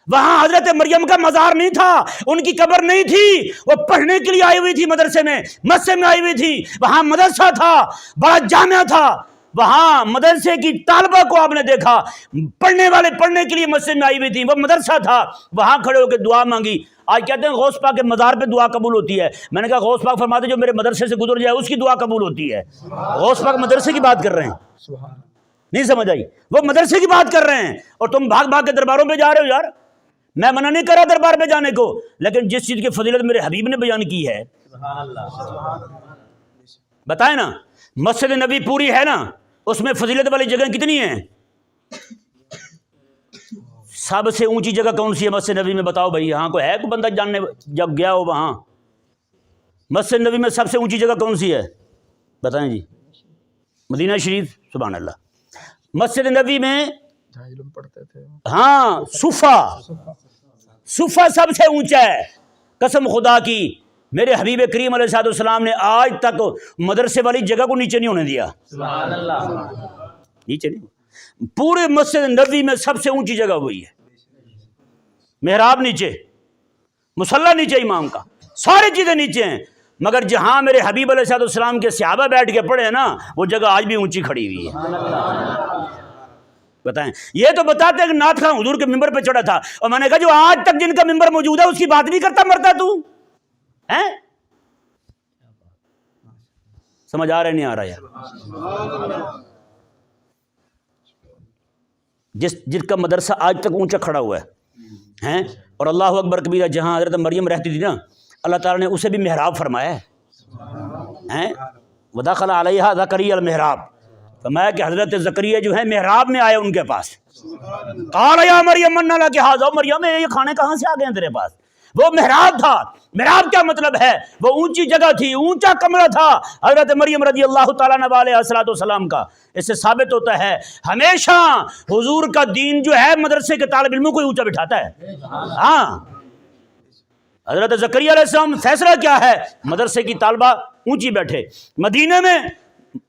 وہاں حضرت مریم کا مزار نہیں تھا، ان کی قبر نہیں تھی، وہ پڑھنے کے لیے آئی ہوئی تھی، مدرسے میں مسجد میں آئی ہوئی تھی، وہاں مدرسہ تھا، بڑا جامعہ تھا، وہاں مدرسے کی طالبہ کو آپ نے دیکھا، پڑھنے والے پڑھنے کے لیے مسجد میں آئی ہوئی تھی، وہ مدرسہ تھا، وہاں کھڑے ہو کے دعا مانگی۔ آج کہتے ہیں غوث پاک کے مزار پہ دعا قبول ہوتی ہے، میں نے کہا غوث پاک فرماتے جو میرے مدرسے سے گزر جائے اس کی دعا قبول ہوتی ہے۔ غوث پاک مدرسے کی بات کر رہے ہیں، نہیں سمجھ آئی؟ وہ مدرسے کی بات کر رہے ہیں اور تم بھاگ بھاگ کے درباروں پہ جا رہے ہو۔ یار میں منع نہیں کر رہا دربار پہ جانے کو، لیکن جس چیز کی فضیلت میرے حبیب نے بیان کی ہے بتائیں نا۔ مسجد نبی پوری ہے نا، اس میں فضیلت والی جگہ کتنی ہیں؟ سب سے اونچی جگہ کون سی ہے مسجد نبی میں؟ بتاؤ بھائی، یہاں کو ہے کوئی بندہ جاننے جب گیا ہو وہاں؟ مسجد نبی میں سب سے اونچی جگہ کون سی ہے بتائیں جی؟ مدینہ شریف، سبحان اللہ۔ مسجد نبی میں پڑھتے تھے، ہاں صفہ سب سے اونچا ہے۔ قسم خدا کی میرے حبیب کریم علیہ السلام نے آج تک مدرسے والی جگہ کو نیچے نہیں ہونے دیا، سبحان اللہ، نیچے نہیں۔ پورے مسجد نبوی میں سب سے اونچی جگہ وہی ہے، محراب نیچے، مصلی نیچے امام کا، ساری چیزیں نیچے ہیں، مگر جہاں میرے حبیب علیہ السلام کے صحابہ بیٹھ کے پڑھے ہیں نا وہ جگہ آج بھی اونچی کھڑی ہوئی ہے۔ بتائیں، یہ تو بتاتے ہیں کہ نعت خواں حضور کے ممبر پہ چڑھا تھا، اور میں نے کہا جو آج تک جن کا ممبر موجود ہے اس کی بات نہیں کرتا مرتا تو ہیں؟ سمجھ آ رہا ہے نہیں آ رہا یار؟ جس کا مدرسہ آج تک اونچا کھڑا ہوا ہے اور اللہ اکبر کبیرہ، جہاں حضرت مریم رہتی تھی نا اللہ تعالیٰ نے اسے بھی محراب فرمایا ہے، ودخل علیہا زکریا المحراب، فرمایا کہ حضرت زکریا جو ہے محراب میں آئے ان کے پاس، قال یا مریم ان لک ھذا، مریم یہ کھانے کہاں سے آ گئے ہیں تیرے پاس؟ وہ محراب تھا۔ محراب کیا مطلب ہے؟ وہ اونچی جگہ تھی، اونچا کمرہ تھا حضرت مریم رضی اللہ تعالیٰ عنہ علیہ السلام کا۔ اس سے ثابت ہوتا ہے ہمیشہ حضور کا دین جو ہے مدرسے کے طالب علموں کو اونچا بٹھاتا ہے۔ ہاں، حضرت زکریا علیہ السلام فیصلہ کیا ہے؟ مدرسے کی طالبہ اونچی بیٹھے۔ مدینے میں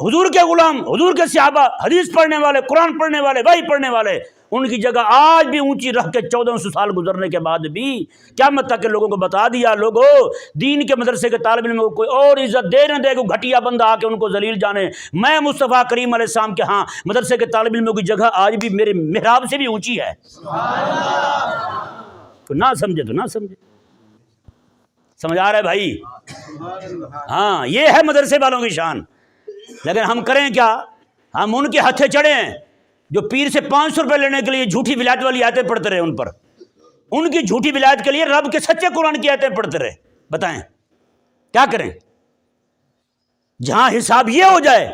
حضور کے غلام، حضور کے صحابہ، حدیث پڑھنے والے، قرآن پڑھنے والے، وحی پڑھنے والے، ان کی جگہ آج بھی اونچی رکھ کے 1400 سال گزرنے کے بعد بھی قیامت تک کے لوگوں کو بتا دیا، لوگوں دین کے مدرسے کے طالب علم کو کوئی اور عزت دے نہ دے، کوئی گھٹیا بندہ آ کے ان کو ذلیل جانے، میں مصطفیٰ کریم علیہ السلام کے ہاں مدرسے کے طالب علموں کی جگہ آج بھی میرے محراب سے بھی اونچی ہے۔ تو نہ سمجھے تو نہ سمجھے، سمجھ آ رہا ہے بھائی؟ ہاں، یہ ہے مدرسے والوں کی شان۔ لیکن ہم کریں کیا؟ ہم ان کے ہتھے چڑھے ہیں جو پیر سے 500 روپے لینے کے لیے جھوٹی ولایت والی آیتیں پڑھتے رہے، ان پر ان کی جھوٹی ولایت کے لیے رب کے سچے قرآن کی آیتیں پڑھتے رہے۔ بتائیں کیا کریں؟ جہاں حساب یہ ہو جائے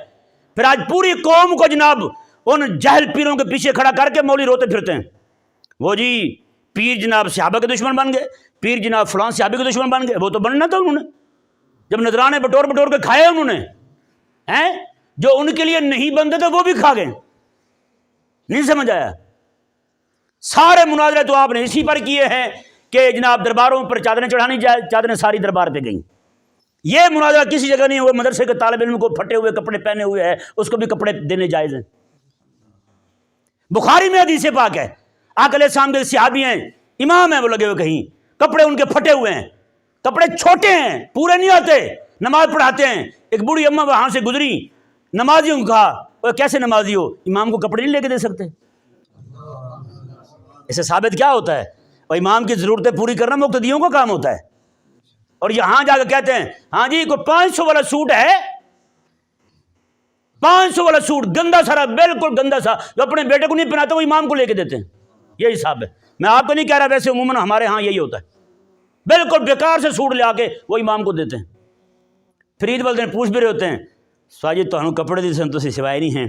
پھر آج پوری قوم کو جناب ان جہل پیروں کے پیچھے کھڑا کر کے مولوی روتے پھرتے ہیں، وہ جی پیر جناب صحابہ کے دشمن بن گئے، پیر جناب فلاں صحابی کے دشمن بن گئے۔ وہ تو بننا تھا انہوں نے، جب نذرانے بٹور بٹور کے کھائے انہوں نے، ہیں جو ان کے لیے نہیں بنتے تھے وہ بھی کھا گئے۔ نہیں سمجھ آیا؟ سارے مناظرے تو آپ نے اسی پر کیے ہیں کہ جناب درباروں پر چادریں چڑھانی جائے، چادریں ساری دربار پہ گئیں۔ یہ مناظرہ کسی جگہ نہیں ہوا۔ مدرسے کے طالب علم کو پھٹے ہوئے کپڑے پہنے ہوئے ہے، اس کو بھی کپڑے دینے جائز ہیں۔ بخاری میں حدیث پاک ہے، آقا علیہ السلام کے صحابی ہیں، امام ہیں، وہ لگے ہوئے کہیں، کپڑے ان کے پھٹے ہوئے ہیں، کپڑے چھوٹے ہیں، پورے نہیں آتے، نماز پڑھاتے ہیں۔ ایک بوڑھی اماں وہاں سے گزری، نمازیوں کو کہا وہ کیسے نمازی ہو، امام کو کپڑے نہیں لے کے دے سکتے؟ اس سے ثابت کیا ہوتا ہے؟ اور امام کی ضرورتیں پوری کرنا مقتدیوں کا کام ہوتا ہے۔ اور یہاں جا کے کہتے ہیں ہاں جی کوئی 500 والا سوٹ ہے، 500 والا سوٹ گندا سارا، بالکل گندا سا، جو اپنے بیٹے کو نہیں پہناتے وہ امام کو لے کے دیتے ہیں۔ یہ حساب ہے، میں آپ کو نہیں کہہ رہا، ویسے عموماً ہمارے ہاں یہی ہوتا ہے، بالکل بیکار سے سوٹ لے آ کے وہ امام کو دیتے ہیں۔ پھر عید والے دن پوچھ بھی رہے ہوتے ہیں سواجی تو کپڑے دی سن تو سوائے نہیں ہیں،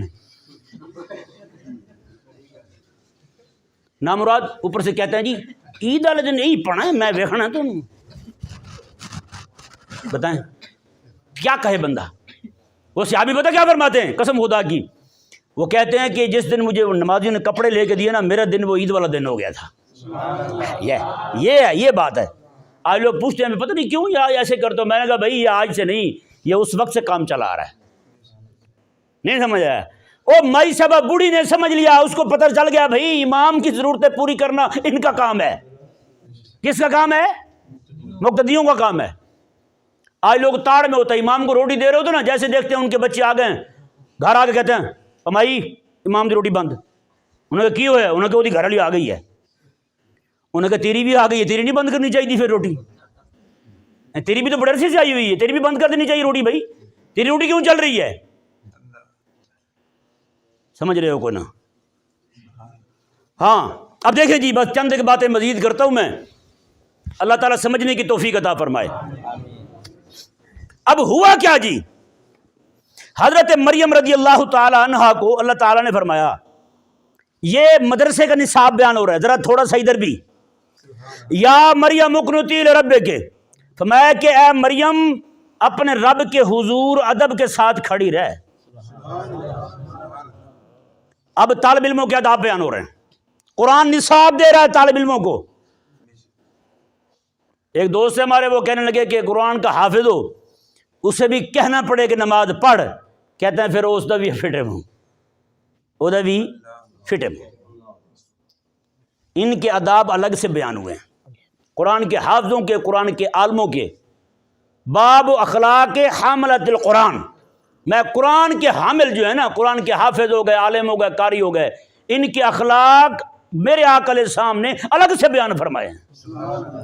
نامراد اوپر سے کہتے ہیں جی عید والے دن یہی پڑھنا ہے، میں ویکھنا تو بتائیں کیا کہے بندہ۔ وہ صحابی پتہ کیا فرماتے ہیں قسم خدا کی، وہ کہتے ہیں کہ جس دن مجھے نمازیوں نے کپڑے لے کے دیے نا، میرا دن وہ عید والا دن ہو گیا تھا۔ یہ بات ہے۔ آج لوگ پوچھتے ہیں پتہ نہیں کیوں یہ ایسے کرتے ہو. میں نے کہا بھائی یہ آج سے نہیں، یہ اس وقت سے کام چلا آ رہا ہے. نہیں سمجھ آیا؟ او مائی صاحبہ بوڑھی نے سمجھ لیا، اس کو پتہ چل گیا بھائی امام کی ضرورتیں پوری کرنا ان کا کام ہے. کس کا کام ہے؟ مقتدیوں کا کام ہے. آج لوگ تاڑ میں ہوتا ہے، امام کو روٹی دے رہے ہوتے نا، جیسے دیکھتے ہیں ان کے بچے آ گئے گھر آ کے کہتے ہیں امائی امام کی روٹی بند. انہوں نے کہا کی ہوئے؟ انہوں نے کہا وہ گھر والی آ گئی ہے. انہوں نے کہا تیری بھی آ گئی ہے، تیری نہیں بند کرنی چاہیے تھی پھر روٹی؟ تیری بھی تو بڑے عرصے سے آئی ہوئی ہے، تیری بھی بند کر دینی چاہیے روٹی. بھائی تیری روٹی کیوں چل رہی ہے؟ سمجھ رہے ہو کوئی نا؟ ہاں اب دیکھیں جی، بس چند ایک باتیں مزید کرتا ہوں میں، اللہ تعالیٰ سمجھنے کی توفیق عطا فرمائے. اب ہوا کیا جی؟ حضرت مریم رضی اللہ تعالی عنہا کو اللہ تعالیٰ نے فرمایا، یہ مدرسے کا نصاب بیان ہو رہا ہے، ذرا تھوڑا سا ادھر بھی. یا مریم اقنتی لربک، فرمایا کہ اے مریم اپنے رب کے حضور ادب کے ساتھ کھڑی رہ. اب طالب علموں کے آداب بیان ہو رہے ہیں، قرآن نصاب دے رہا ہے طالب علموں کو. ایک دوست سے ہمارے وہ کہنے لگے کہ قرآن کا حافظ ہو، اسے بھی کہنا پڑے کہ نماز پڑھ، کہتے ہیں پھر اس دا بھی فٹے ہوں، او دا بھی فٹے ہوں. ان کے آداب الگ سے بیان ہوئے ہیں، قرآن کے حافظوں کے، قرآن کے عالموں کے. باب اخلاق حاملۃ القرآن، میں قرآن کے حامل جو ہے نا، قرآن کے حافظ ہو گئے، عالم ہو گئے، قاری ہو گئے، ان کے اخلاق میرے آقا علیہ السلام نے الگ سے بیان فرمائے ہیں.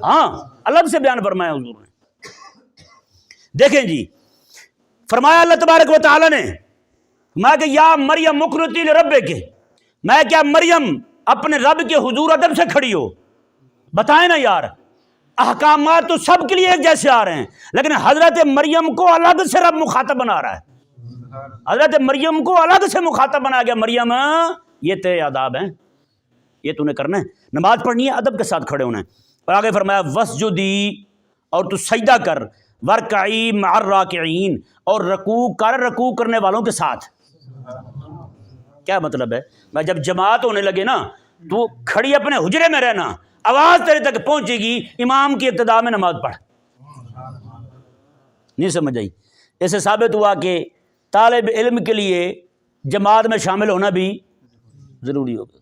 ہاں الگ سے بیان فرمایا حضور نے. دیکھیں جی، فرمایا اللہ تبارک و تعالی نے، میں کہ یا مریم اقنتی لربک، میں کیا مریم اپنے رب کے حضور ادب سے کھڑی ہو. بتائیں نا یار، احکامات تو سب کے لیے ایک جیسے آ رہے ہیں، لیکن حضرت مریم کو الگ سے رب مخاطب بنا رہا ہے. حضرت مریم کو الگ سے مخاطب بنا گیا، مریم یہ تیرے آداب ہیں، یہ تو نے کرنا ہے، نماز پڑھنی ہے، ادب کے ساتھ کھڑے ہونا ہے. اور آگے فرمایا وسجدی، اور تو سجدہ کر، ورکعی مع الراکعین، اور رکوع کر رکوع کرنے والوں کے ساتھ. کیا مطلب ہے؟ میں جب جماعت ہونے لگے نا، تو کھڑی اپنے حجرے میں رہنا، آواز تیرے تک پہنچے گی، امام کی ابتدا میں نماز پڑھ. نہیں سمجھ آئی؟ اس سے ثابت ہوا کہ طالب علم کے لیے جماعت میں شامل ہونا بھی ضروری ہو گیا،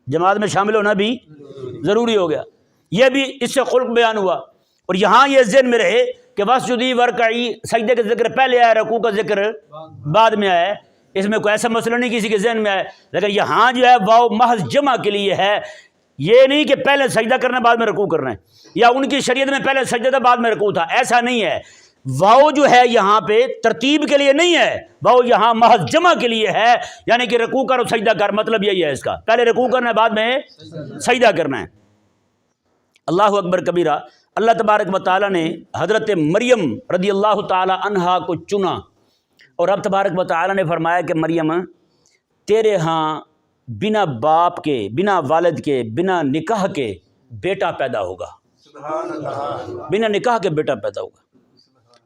جماعت میں شامل ہونا بھی ضروری ہو گیا. یہ بھی اس سے خلق بیان ہوا. اور یہاں یہ ذہن میں رہے کہ وسجدی ورکعی، سجدے کا ذکر پہلے آیا، رکوع کا ذکر بعد میں آیا. اس میں کوئی ایسا مسئلہ نہیں کسی کے ذہن میں آئے، لیکن یہاں جو ہے واو محض جمع کے لیے ہے. یہ نہیں کہ پہلے سجدہ کرنا بعد میں رکوع کرنا ہے، یا ان کی شریعت میں پہلے سجدہ تھا بعد میں رکوع تھا، ایسا نہیں ہے. واو جو ہے یہاں پہ ترتیب کے لیے نہیں ہے، واو یہاں محض جمع کے لیے ہے، یعنی کہ رکوع کر اور سجدہ کر، مطلب یہی ہے اس کا، پہلے رکوع کرنا ہے بعد میں سجدہ کرنا ہے. اللہ اکبر کبیرہ. اللہ تبارک و تعالیٰ نے حضرت مریم رضی اللہ تعالی عنہا کو چنا، اور اب تبارک و تعالیٰ نے فرمایا کہ مریم تیرے ہاں بنا باپ کے، بنا والد کے، بنا نکاح کے بیٹا پیدا ہوگا. بنا نکاح کے بیٹا پیدا ہوگا.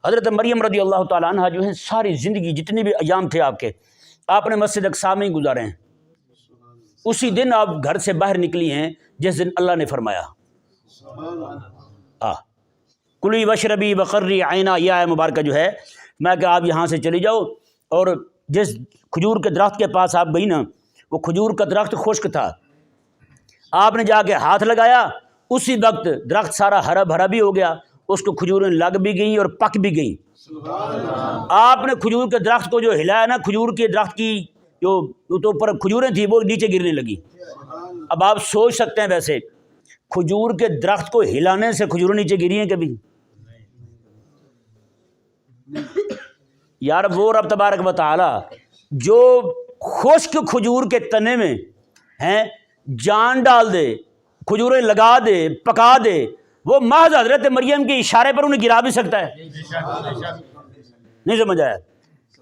حضرت مریم رضی اللہ تعالیٰ عنہ جو ہے ساری زندگی جتنے بھی ایام تھے آپ نے مسجد اقصی میں ہی گزارے ہیں. اسی دن آپ گھر سے باہر نکلی ہیں جس دن اللہ نے فرمایا کلی وشربی وقری عینا. یہ آیہ مبارکہ جو ہے، میں کہ آپ یہاں سے چلی جاؤ، اور جس کھجور کے درخت کے پاس آپ گئی نا، وہ کھجور کا درخت خشک تھا، آپ نے جا کے ہاتھ لگایا، اسی وقت درخت سارا ہرا بھرا بھی ہو گیا، اس کو کھجوریں لگ بھی گئیں اور پک بھی گئیں. آپ نے کھجور کے درخت کو جو ہلایا نا، کھجور کے درخت کی جو تو اوپر کھجوریں تھیں وہ نیچے گرنے لگی. اب آپ سوچ سکتے ہیں ویسے کھجور کے درخت کو ہلانے سے کھجوریں نیچے گری ہیں کبھی؟ یار وہ رب تبارک و تعالی جو خشک کھجور کے تنے میں ہیں جان ڈال دے، کھجوریں لگا دے، پکا دے، وہ محض حضرت مریم کے اشارے پر انہیں گرا بھی سکتا ہے. نہیں سمجھ آیا؟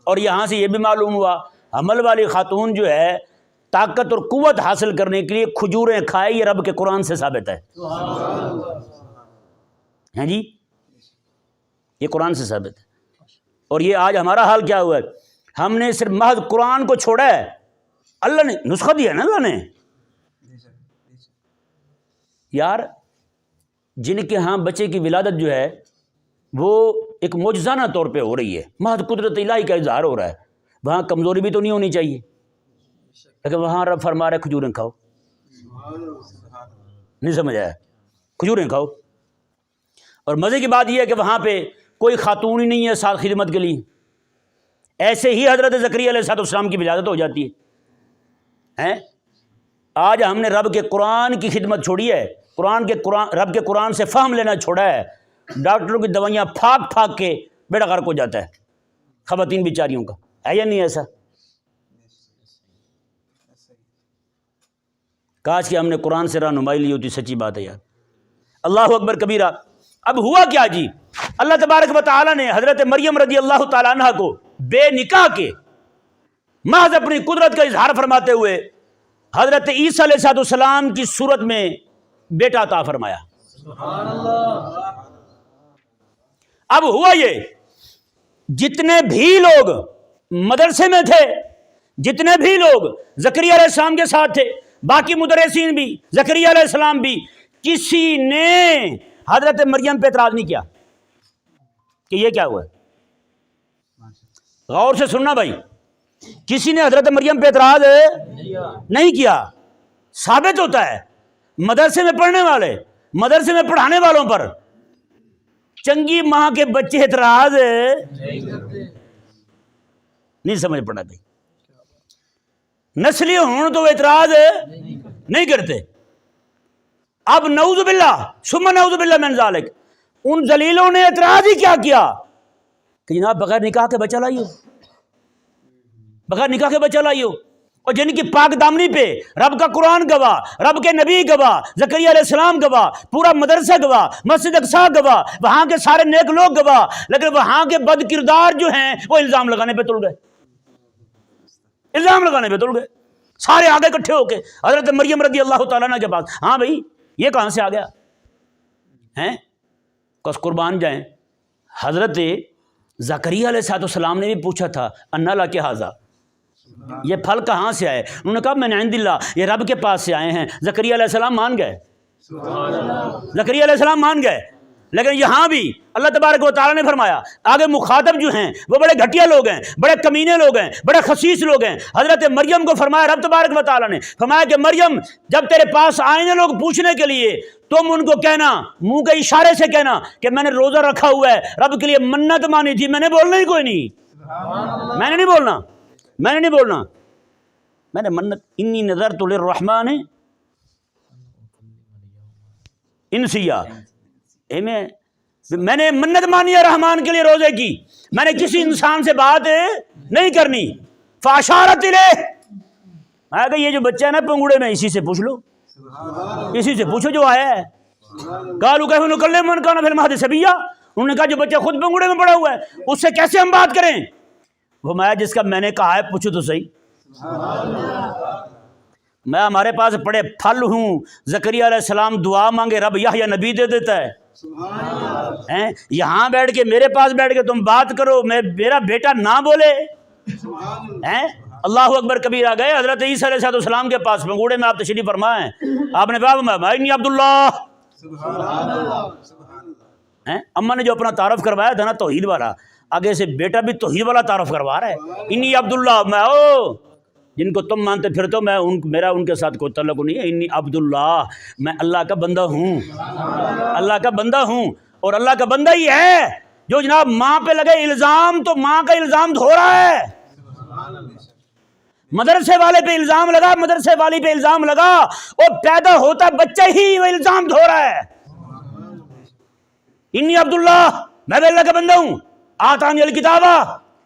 اور یہاں سے یہ بھی معلوم ہوا حمل والی خاتون جو ہے طاقت اور قوت حاصل کرنے کے لیے کھجوریں کھائے، یہ رب کے قرآن سے ثابت ہے. ہیں جی، یہ قرآن سے ثابت ہے. اور یہ آج ہمارا حال کیا ہوا ہے؟ ہم نے صرف محض قرآن کو چھوڑا ہے، اللہ نے نسخہ دیا نا، اللہ نے. یار جن کے ہاں بچے کی ولادت جو ہے وہ ایک معجزانہ طور پہ ہو رہی ہے، محض قدرت الہی کا اظہار ہو رہا ہے، وہاں کمزوری بھی تو نہیں ہونی چاہیے، لیکن وہاں رب فرما رہا ہے کھجوریں کھاؤ، نہیں سمجھ آیا، کھجوریں کھاؤ۔ اور مزے کی بات یہ ہے کہ وہاں پہ کوئی خاتون ہی نہیں ہے ساتھ خدمت کے لیے، ایسے ہی حضرت زکریا علیہ السلام کی ولادت ہو جاتی ہے۔ آج ہم نے رب کے قرآن کی خدمت چھوڑی ہے، رب کے قرآن سے فہم لینا چھوڑا ہے، ڈاکٹروں کی دوائیاں پھاک پھاک کے بیڑا غرق ہو جاتا ہے خواتین بیچاریوں کا، ہے یا نہیں ایسا؟ کاش کہ ہم نے قرآن سے رہنمائی لی ہوتی، سچی بات ہے یار۔ اللہ اکبر کبیرہ۔ اب ہوا کیا جی، اللہ تبارک و تعالیٰ نے حضرت مریم رضی اللہ تعالیٰ عنہ کو بے نکاح کے محض اپنی قدرت کا اظہار فرماتے ہوئے حضرت عیسیٰ علیہ السلام کی صورت میں بیٹا عطا فرمایا۔ اب ہوا یہ، جتنے بھی لوگ مدرسے میں تھے، جتنے بھی لوگ زکریا علیہ السلام کے ساتھ تھے، باقی مدرسین بھی، زکریا علیہ السلام بھی، کسی نے حضرت مریم پہ اعتراض نہیں کیا کہ یہ کیا ہوا ہے۔ غور سے سننا بھائی، کسی نے حضرت مریم پہ اعتراض نہیں کیا۔ ثابت ہوتا ہے مدرسے میں پڑھنے والے، مدرسے میں پڑھانے والوں پر چنگی ماں کے بچے اعتراض نہیں سمجھ پڑا بھائی، نسلی ہوں تو اعتراض نہیں کرتے۔ اب نعوذ باللہ ثم نعوذ باللہ من ذالک، ان ذلیلوں نے اعتراض ہی کیا کہ جناب بغیر نکاح کے بچہ لائیو، بغیر نکاح کے بچہ لائیو، اور جن کی پاک دامنی پہ رب کا قرآن گواہ، رب کے نبی گواہ، زکریا علیہ السلام گواہ، پورا مدرسہ گواہ، مسجد اقصی گواہ، وہاں کے سارے نیک لوگ گواہ، لیکن وہاں کے بد کردار جو ہیں وہ الزام لگانے پہ تل گئے، الزام لگانے پہ تل گئے، سارے آگے اکٹھے ہو کے حضرت مریم رضی اللہ تعالیٰ عنہ کے پاس۔ ہاں بھائی یہ کہاں سے آ گیا ہیں؟ کس قربان جائیں، حضرت زکریا علیہ السلام نے بھی پوچھا تھا انا لک ھذا، یہ پھل کہاں سے آئے؟ انہوں نے کہا من عند اللہ، یہ رب کے پاس سے آئے ہیں۔ زکریا علیہ السلام مان گئے، زکریا علیہ السلام مان گئے، لیکن یہاں بھی اللہ تبارک و تعالیٰ نے فرمایا، آگے مخاطب جو ہیں وہ بڑے گھٹیا لوگ ہیں، بڑے کمینے لوگ ہیں، بڑے خسیس لوگ ہیں۔ حضرت مریم کو فرمایا، رب تبارک و تعالیٰ نے فرمایا کہ مریم جب تیرے پاس آئیں گے لوگ پوچھنے کے لیے، تم ان کو کہنا، منہ کے اشارے سے کہنا کہ میں نے روزہ رکھا ہوا ہے، رب کے لیے منت مانی تھی، میں نے بولنا ہی کوئی نہیں، میں نے نہیں بولنا، میں نے نہیں بولنا، میں نے منت، انی نذرت للرحمن انسیا، میں نے منت مانی ہے رحمان کے لیے روزے کی، میں نے کسی انسان سے بات نہیں کرنی۔ فاشارت الیہ، میں کہا یہ جو بچہ ہے نا پنگوڑے میں، اسی سے پوچھ لو، اسی سے پوچھو جو آیا ہے۔ قالوا کیف نکلم من کان فی المہد صبیا، انہوں نے کہا جو بچہ خود پنگوڑے میں پڑا ہوا ہے اس سے کیسے ہم بات کریں؟ وہ میں جس کا میں نے کہا ہے پوچھو تو صحیح، میں ہمارے پاس بڑے پھل ہوں، زکریا علیہ السلام دعا مانگے رب یحییٰ نبی دے دیتا ہے، یہاں بیٹھ کے میرے پاس بیٹھ کے تم بات کرو، میرا بیٹا نہ بولے، اللہ اکبر کبیرہ۔ گئے حضرت عیسیٰ علیہ السلام کے پاس، پنگوڑے میں آپ تشریف فرما ہیں، آپ نے کہا انی عبداللہ، اماں نے جو اپنا تعارف کروایا تھا نا توحید والا، آگے سے بیٹا بھی توحید والا تعارف کروا رہا ہے، انی عبداللہ، میں جن کو تم مانتے پھرتے ہو، میرا ان کے ساتھ کوئی تعلق نہیں ہے، انی عبداللہ، میں اللہ کا بندہ ہوں، اللہ کا بندہ ہوں، اور اللہ کا بندہ ہی ہے جو جناب ماں پہ لگے الزام تو ماں کا الزام دھو رہا ہے، مدرسے والے پہ الزام لگا، مدرسے والی پہ الزام لگا، اور پیدا ہوتا بچہ ہی وہ الزام دھو رہا ہے۔ انی عبداللہ، میں اللہ کا بندہ ہوں، آتانی الکتابہ،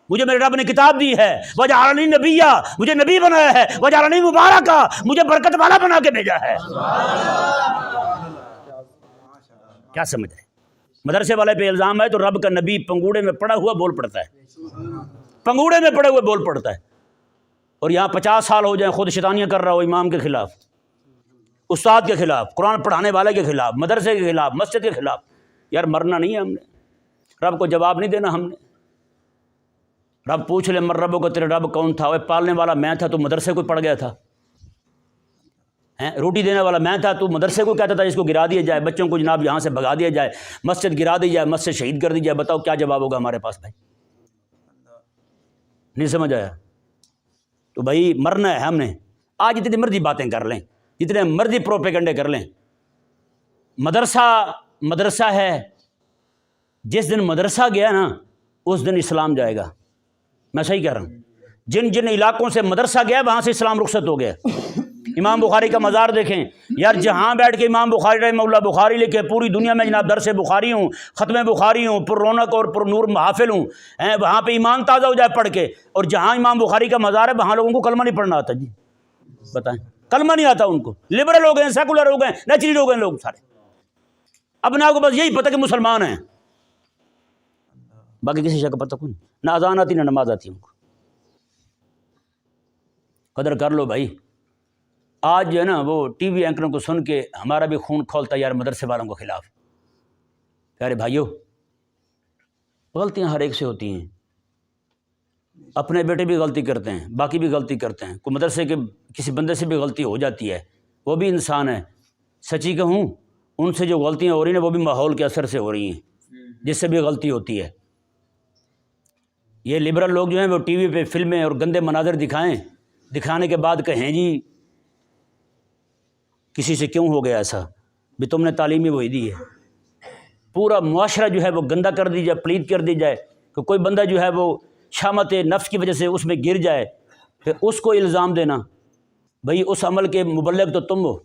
مجھے میرے رب نے کتاب دی ہے، وجعلنی نبیّا، مجھے نبی بنایا ہے، وجعلنی مبارکا، مجھے برکت والا بنا کے بھیجا ہے۔ کیا سمجھ رہے؟ مدرسے والے پہ الزام ہے تو رب کا نبی پنگوڑے میں پڑا ہوا بول پڑتا ہے، پنگوڑے میں پڑے ہوئے بول پڑتا ہے، اور یہاں 50 سال ہو جائیں خود شیطانیاں کر رہا ہو، امام کے خلاف، استاد کے خلاف، قرآن پڑھانے والے کے خلاف، مدرسے کے خلاف، مسجد کے خلاف۔ یار مرنا نہیں ہے ہم نے، رب کو جواب نہیں دینا ہم نے۔ رب پوچھ لے مر ربو کو، تیرے رب کون تھا؟ وہ پالنے والا میں تھا، تو مدرسے کو پڑھ گیا تھا، روٹی دینے والا میں تھا، تو مدرسے کو کہتا تھا اس کو گرا دیا جائے، بچوں کو جناب یہاں سے بھگا دیا جائے، مسجد گرا دی جائے، مسجد شہید کر دی جائے. بتاؤ کیا جواب ہوگا ہمارے پاس بھائی؟ نہیں سمجھ آیا؟ تو بھائی مرنا ہے ہم نے. آج جتنی مرضی باتیں کر لیں، جتنے مرضی پروپیگنڈے کر لیں، مدرسہ ہے. جس دن مدرسہ گیا نا اس دن اسلام جائے گا. میں صحیح کہہ رہا ہوں؟ جن جن علاقوں سے مدرسہ گیا وہاں سے اسلام رخصت ہو گیا. امام بخاری کا مزار دیکھیں یار، جہاں بیٹھ کے امام بخاری رحمہ اللہ بخاری لکھے، پوری دنیا میں جناب درس بخاری ہوں، ختم بخاری ہوں، پر رونق اور پر نور محافل ہوں، وہاں پہ ایمان تازہ ہو جائے پڑھ کے. اور جہاں امام بخاری کا مزار ہے وہاں لوگوں کو کلمہ نہیں پڑھنا آتا. جی بتائیں، کلمہ نہیں آتا ان کو. لبرل ہو گئے ہیں، سیکولر ہو گئے ہیں، نیچری ہو گئے ہیں لوگ سارے. اپنے آپ کو بس یہی پتہ کہ مسلمان ہیں، باقی کسی شے کا پتہ کوئی نہیں. نہ اذان آتی نہ نماز آتی ان کو. قدر کر لو بھائی. آج جو ہے نا وہ ٹی وی اینکروں کو سن کے ہمارا بھی خون کھولتا ہے یار مدرسے والوں کے خلاف. پیارے بھائیو، غلطیاں ہر ایک سے ہوتی ہیں. اپنے بیٹے بھی غلطی کرتے ہیں، باقی بھی غلطی کرتے ہیں. کوئی مدرسے کے کسی بندے سے بھی غلطی ہو جاتی ہے، وہ بھی انسان ہے. سچی کہوں، ان سے جو غلطیاں ہو رہی ہیں وہ بھی ماحول کے اثر سے ہو رہی ہیں، جس سے بھی غلطی ہوتی ہے. یہ لبرل لوگ جو ہیں وہ ٹی وی پہ فلمیں اور گندے مناظر دکھانے کے بعد کہیں جی کسی سے کیوں ہو گیا ایسا، بھی تم نے تعلیم ہی وہی دی ہے. پورا معاشرہ جو ہے وہ گندہ کر دی جائے، پلید کر دی جائے، کہ کوئی بندہ جو ہے وہ شہوت نفس کی وجہ سے اس میں گر جائے، پھر اس کو الزام دینا. بھئی اس عمل کے مبلغ تو تم ہو،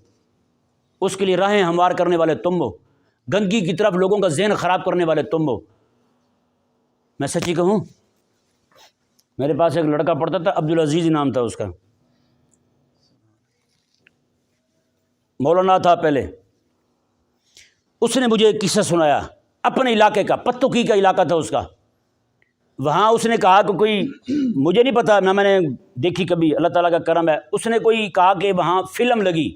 اس کے لیے راہیں ہموار کرنے والے تم ہو، گندگی کی طرف لوگوں کا ذہن خراب کرنے والے تم ہو. میں سچی کہوں، میرے پاس ایک لڑکا پڑھتا تھا، عبدالعزیز نام تھا اس کا، مولانا تھا پہلے. اس نے مجھے ایک قصہ سنایا اپنے علاقے کا، پتوکی کا علاقہ تھا اس کا. وہاں اس نے کہا کہ کوئی، مجھے نہیں پتا، نہ میں نے دیکھی کبھی، اللہ تعالیٰ کا کرم ہے. اس نے کوئی کہا کہ وہاں فلم لگی،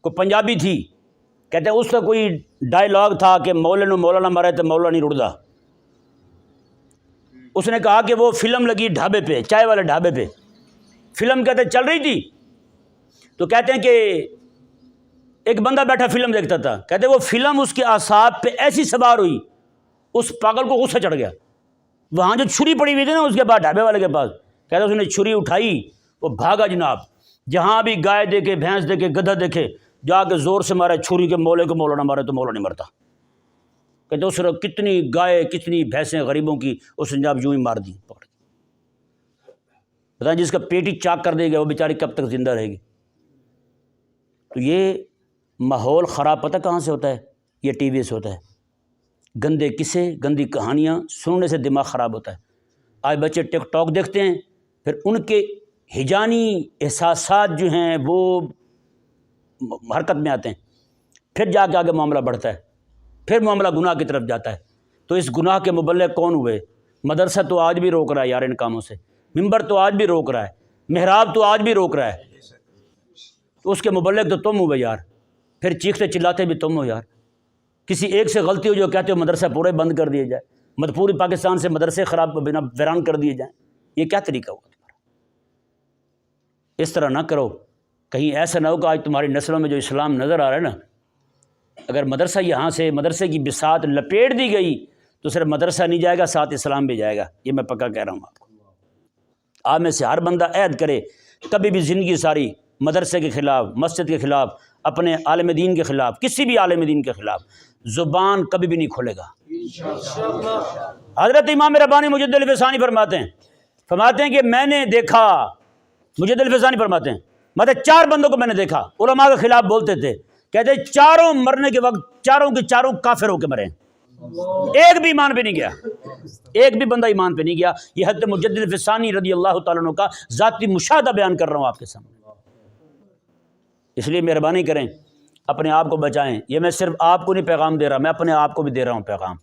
کوئی پنجابی تھی، کہتے ہیں اس کا کوئی ڈائلاگ تھا کہ مولانا مرے تو مولا نہیں رڑدا. اس نے کہا کہ وہ فلم لگی ڈھابے پہ، چائے والے ڈھابے پہ. فلم کہتے چل رہی تھی، تو کہتے ہیں کہ ایک بندہ بیٹھا فلم دیکھتا تھا. کہتے وہ فلم اس کے اعصاب پہ ایسی سوار ہوئی، اس پاگل کو غصہ چڑھ گیا. وہاں جو چھری پڑی ہوئی تھی نا اس کے پاس، ڈھابے والے کے پاس، کہتے اس نے چھری اٹھائی، وہ بھاگا جناب. جہاں بھی گائے دیکھے، بھینس دیکھے، گدھا دیکھے، جا کے زور سے مارا چھری کے مولے کو. مولانا مارے تو مولا نہیں مرتا. کہتے اس نے کتنی گائے، کتنی بھینسیں غریبوں کی اس نے جناب یوں ہی مار دی. بتائیں جس کا پیٹ ہی چاک کر دے گا وہ بیچاری کب تک زندہ رہے گی. تو یہ ماحول خراب پتہ کہاں سے ہوتا ہے؟ یہ ٹی وی سے ہوتا ہے. گندے قصے، گندی کہانیاں سننے سے دماغ خراب ہوتا ہے. آج بچے ٹک ٹاک دیکھتے ہیں، پھر ان کے ہجانی احساسات جو ہیں وہ حرکت میں آتے ہیں، پھر جا کے آگے معاملہ بڑھتا ہے، پھر معاملہ گناہ کی طرف جاتا ہے. تو اس گناہ کے مبلغ کون ہوئے؟ مدرسہ تو آج بھی روک رہا ہے یار ان کاموں سے، ممبر تو آج بھی روک رہا ہے، محراب تو آج بھی روک رہا ہے. تو اس کے مبلغ تو تم ہوئے یار، پھر چیختے چلاتے بھی تم ہو یار. کسی ایک سے غلطی ہو جو کہتے ہو مدرسہ پورے بند کر دیے جائے، پوری پاکستان سے مدرسے خراب بنا ویران کر دیے جائیں. یہ کیا طریقہ ہوا تمہارا؟ اس طرح نہ کرو. کہیں ایسا نہ ہو کہ آج تمہاری نسلوں میں جو اسلام نظر آ رہا ہے نا، اگر مدرسہ یہاں سے مدرسے کی بساط لپیٹ دی گئی تو صرف مدرسہ نہیں جائے گا، ساتھ اسلام بھی جائے گا. یہ میں پکا کہہ رہا ہوں آپ کو. آپ میں سے ہر بندہ عہد کرے کبھی بھی زندگی ساری مدرسے کے خلاف، مسجد کے خلاف، اپنے عالم دین کے خلاف، کسی بھی عالم دین کے خلاف زبان کبھی بھی نہیں کھولے گا. حضرت امام ربانی مجد الفسانی فرماتے ہیں کہ میں نے دیکھا، مجد الفسانی فرماتے ہیں مطلب 4 بندوں کو میں نے دیکھا، علماء کے خلاف بولتے تھے، کہتے چاروں مرنے کے وقت چاروں کے چاروں کافر ہو کے مرے، ایک بھی ایمان پہ نہیں گیا، ایک بھی بندہ ایمان پہ نہیں گیا. یہ حضرت مجد الفسانی رضی اللہ تعالیٰ عنہ کا ذاتی مشاہدہ بیان کر رہا ہوں آپ کے سامنے. اس لیے مہربانی کریں، اپنے آپ کو بچائیں. یہ میں صرف آپ کو نہیں پیغام دے رہا، میں اپنے آپ کو بھی دے رہا ہوں پیغام.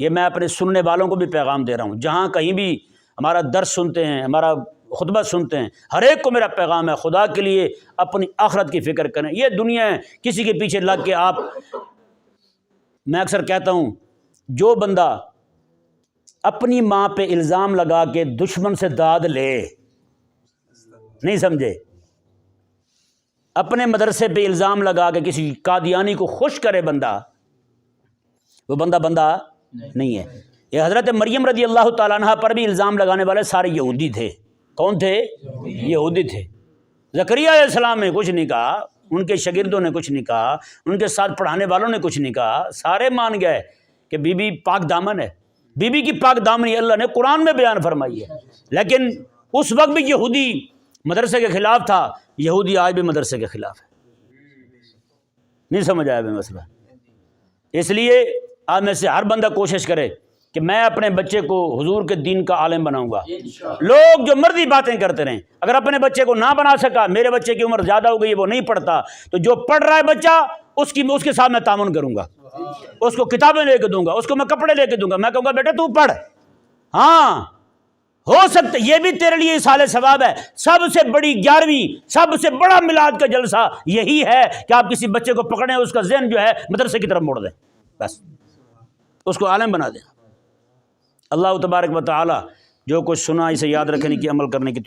یہ میں اپنے سننے والوں کو بھی پیغام دے رہا ہوں. جہاں کہیں بھی ہمارا درس سنتے ہیں، ہمارا خطبہ سنتے ہیں، ہر ایک کو میرا پیغام ہے، خدا کے لیے اپنی آخرت کی فکر کریں. یہ دنیا ہے، کسی کے پیچھے لگ کے آپ، میں اکثر کہتا ہوں جو بندہ اپنی ماں پہ الزام لگا کے دشمن سے داد لے، نہیں سمجھے، اپنے مدرسے پہ الزام لگا کے کسی قادیانی کو خوش کرے بندہ، وہ بندہ نہیں ہے۔ یہ حضرت مریم رضی اللہ تعالیٰ عنہ پر بھی الزام لگانے والے سارے یہودی تھے۔ کون تھے؟ یہودی تھے۔ زکریا علیہ السلام نے کچھ نہیں کہا، ان کے شاگردوں نے کچھ نہیں کہا، ان کے ساتھ پڑھانے والوں نے کچھ نہیں کہا، سارے مان گئے کہ بی بی پاک دامن ہے۔ بی بی کی پاک دامنی اللہ نے قرآن میں بیان فرمائی ہے، لیکن اس وقت بھی یہودی مدرسے کے خلاف تھا، یہودی آج بھی مدرسے کے خلاف ہے۔ نہیں سمجھ آیا بھی مسئلہ؟ اس لیے آج میں سے ہر بندہ کوشش کرے کہ میں اپنے بچے کو حضور کے دین کا عالم بناؤں گا۔ لوگ جو مرضی باتیں کرتے رہیں، اگر اپنے بچے کو نہ بنا سکا، میرے بچے کی عمر زیادہ ہو گئی ہے، وہ نہیں پڑھتا، تو جو پڑھ رہا ہے بچہ اس کے ساتھ میں تعاون کروں گا، اس کو کتابیں لے کے دوں گا، اس کو میں کپڑے لے کے دوں گا، میں کہوں گا بیٹا تو پڑھ۔ ہاں ہو سکتا یہ بھی تیرے لیے اصال ثواب ہے۔ سب سے بڑی 11ویں، سب سے بڑا میلاد کا جلسہ یہی ہے کہ آپ کسی بچے کو پکڑیں، اس کا ذہن جو ہے مدرسے کی طرف موڑ دیں، بس اس کو عالم بنا دیں۔ اللہ تبارک و تعالی جو کچھ سنا اسے یاد رکھنے کی، عمل کرنے کی توفیق